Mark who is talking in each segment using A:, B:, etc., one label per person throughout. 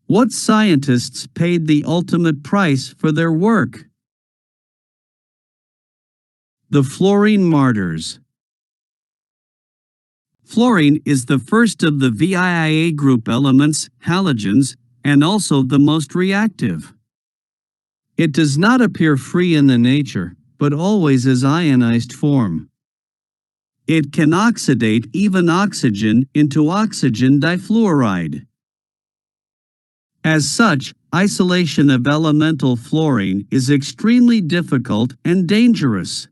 A: What scientists paid the ultimate price for their work? The Fluorine Martyrs. Fluorine is the first of the VIIA group elements, halogens, and also the most reactive. It does not appear free in the nature, but always as ionized form. It can oxidate even oxygen into oxygen difluoride. As such, isolation of elemental fluorine is extremely difficult and dangerous.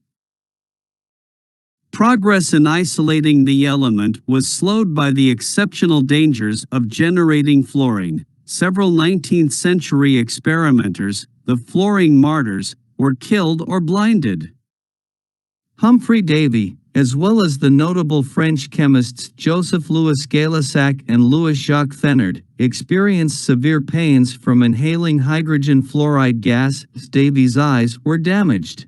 A: Progress in isolating the element was slowed by the exceptional dangers of generating fluorine. Several 19th century experimenters, the Fluorine Martyrs, were killed or blinded. Humphrey Davy, as well as the notable French chemists Joseph-Louis Gay-Lussac and Louis-Jacques Thénard, experienced severe pains from inhaling hydrogen fluoride gas. Davy's eyes were damaged.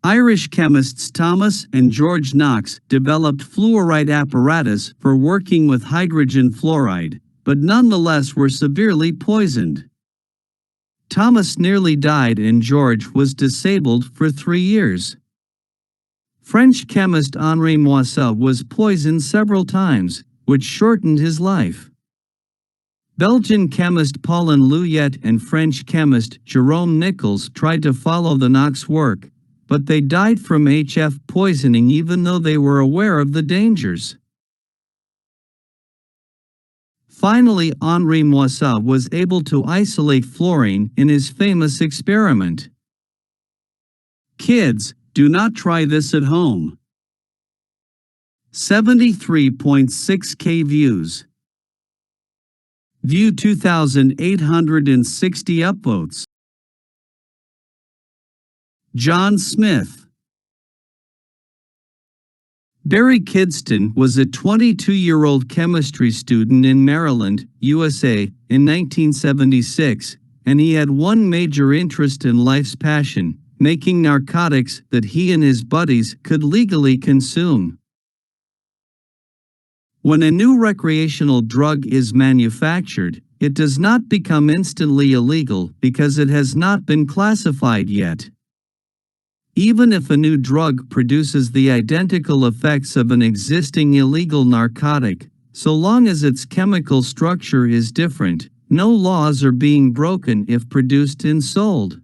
A: Irish chemists Thomas and George Knox developed fluoride apparatus for working with hydrogen fluoride, but nonetheless were severely poisoned. Thomas nearly died and George was disabled for 3 years. French chemist Henri Moiselle was poisoned several times, which shortened his life. Belgian chemist Paulin Luyet and French chemist Jerome Nichols tried to follow the Knox work, but they died from HF poisoning even though they were aware of the dangers. Finally, Henri Moiselle was able to isolate fluorine in his famous experiment. Kids, do not try this at home. 73.6K views. View 2,860 upvotes. John Smith. Barry Kidston was a 22-year-old chemistry student in Maryland, USA, in 1976, and he had one major interest in life's passion: making narcotics that he and his buddies could legally consume. When a new recreational drug is manufactured, it does not become instantly illegal because it has not been classified yet. Even if a new drug produces the identical effects of an existing illegal narcotic, so long as its chemical structure is different, no laws are being broken if produced and sold.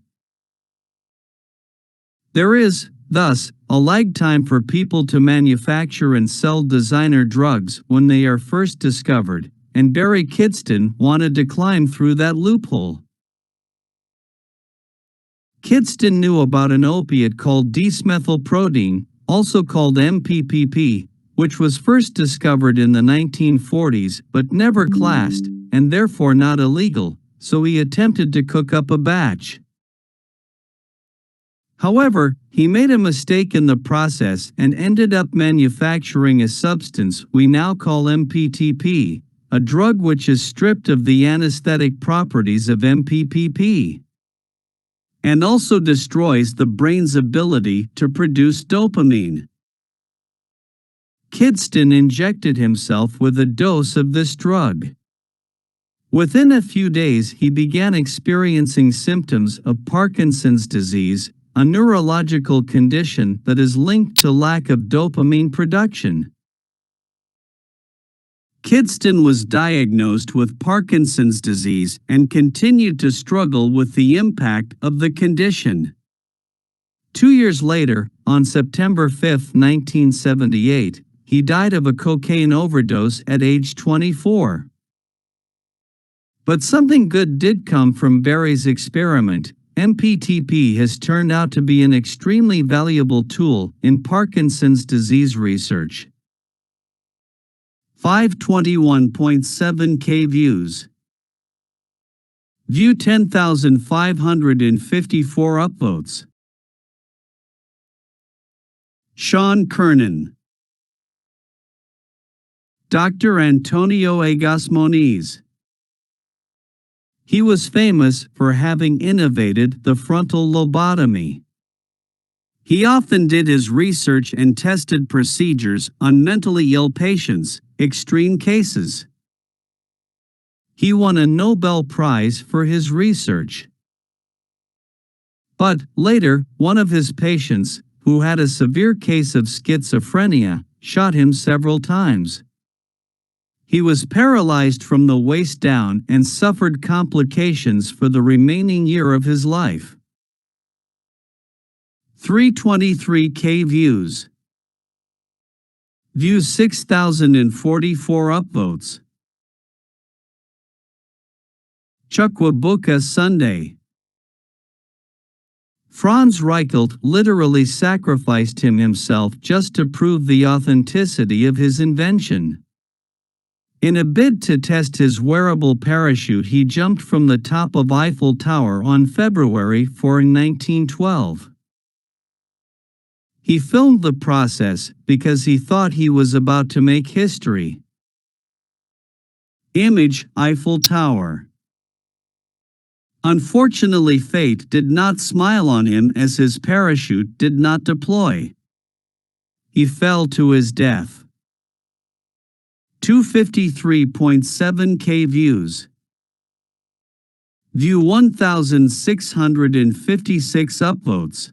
A: There is, thus, a lag time for people to manufacture and sell designer drugs when they are first discovered, and Barry Kidston wanted to climb through that loophole. Kidston knew about an opiate called D-methylprotein, also called MPPP, which was first discovered in the 1940s but never classed, and therefore not illegal, so he attempted to cook up a batch. However, he made a mistake in the process and ended up manufacturing a substance we now call MPTP, a drug which is stripped of the anesthetic properties of MPPP, and also destroys the brain's ability to produce dopamine. Kidston injected himself with a dose of this drug. Within a few days he began experiencing symptoms of Parkinson's disease, a neurological condition that is linked to lack of dopamine production. Kidston was diagnosed with Parkinson's disease and continued to struggle with the impact of the condition. 2 years later, on September 5, 1978, he died of a cocaine overdose at age 24. But something good did come from Barry's experiment. MPTP has turned out to be an extremely valuable tool in Parkinson's disease research. 521.7K views. View 10,554 upvotes. Sean Kernan. Dr. Antonio Egas Moniz. He was famous for having innovated the frontal lobotomy. He often did his research and tested procedures on mentally ill patients, extreme cases. He won a Nobel Prize for his research. But, later, one of his patients, who had a severe case of schizophrenia, shot him several times. He was paralyzed from the waist down and suffered complications for the remaining year of his life. 323K views. Views 6,044 upvotes. Chukwabuka Sunday. Franz Reichelt literally sacrificed himself just to prove the authenticity of his invention. In a bid to test his wearable parachute, he jumped from the top of Eiffel Tower on February 4, 1912. He filmed the process because he thought he was about to make history. Image: Eiffel Tower. Unfortunately, fate did not smile on him as his parachute did not deploy. He fell to his death. 253.7K views. View 1,656 upvotes.